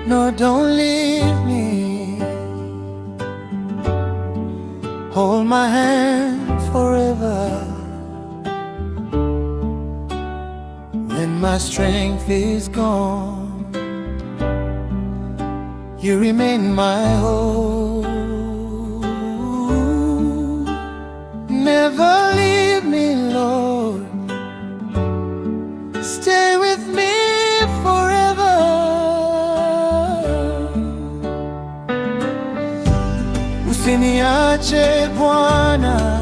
No, don't leave me. Hold my hand forever. When my strength is gone, you remain my hope. Never leave me, Lord. Stay with me forever. Usiniache Bwana,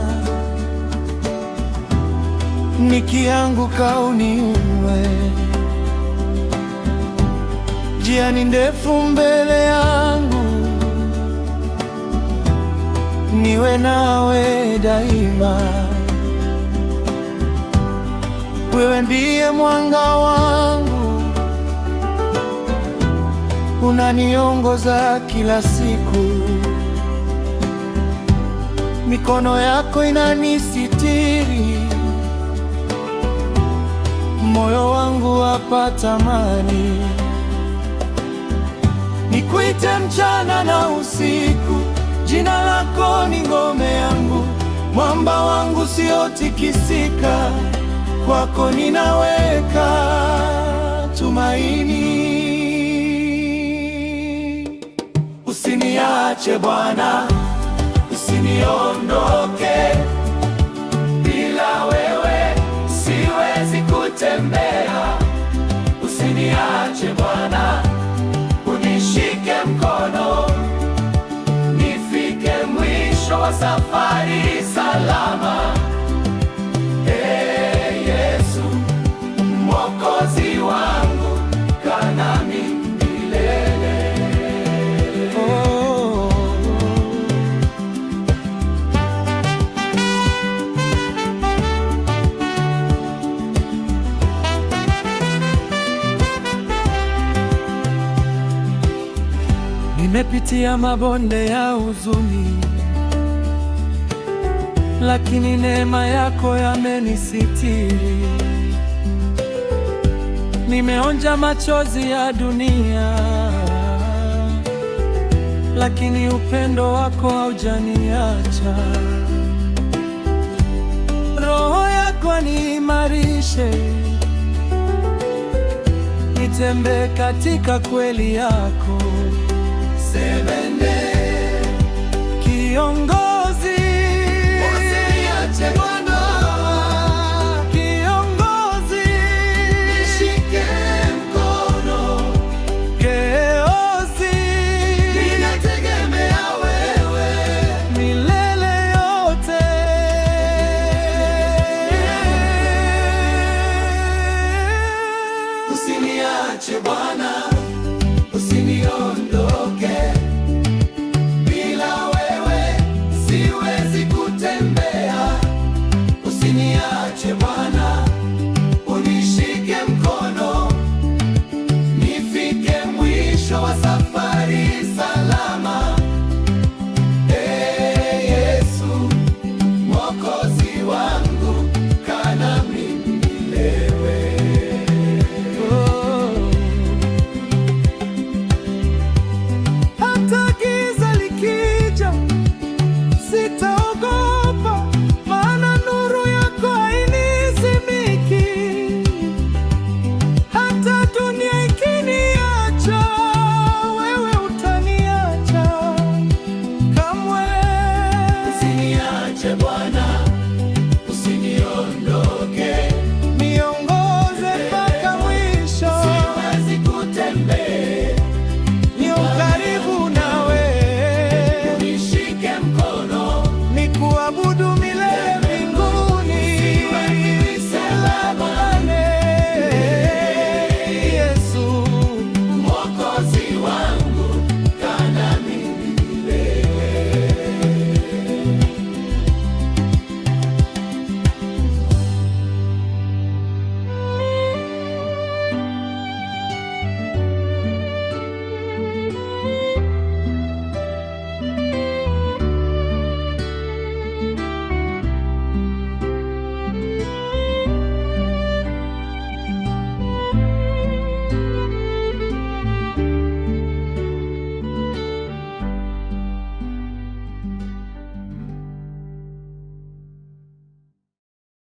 nikianguka uniinue. Njia ni ndefu mbele yangu, niwe nawe daima. Wewe ndiye mwanga wangu, unaniongoza kila siku. Mikono yako inanisitiri, moyo wangu wapata amani. Nikuite mchana na usiku, jina lako ni ngome yangu, mwamba wangu usiotikisika. Kwako ninaweka tumaini. Usiniache Bwana, usiniondoke. Bila wewe siwezi kutembea. Usiniache Bwana, unishike mkono, nifike mwisho wa safari salama. Yesu, Mwokozi wangu, kaa nami milele. Nimepitia mabonde ya huzuni, lakini neema yako yamenisitiri. Nimeonja machozi ya dunia, lakini upendo wako haujaniacha. Roho yako niimarishe, nitembee katika kweli yako. Sebene kiongozi, usiniache Bwana, kiongozi, nishike mkono. Keozi, ninategemea wewe milele yote. Usiniache Bwana.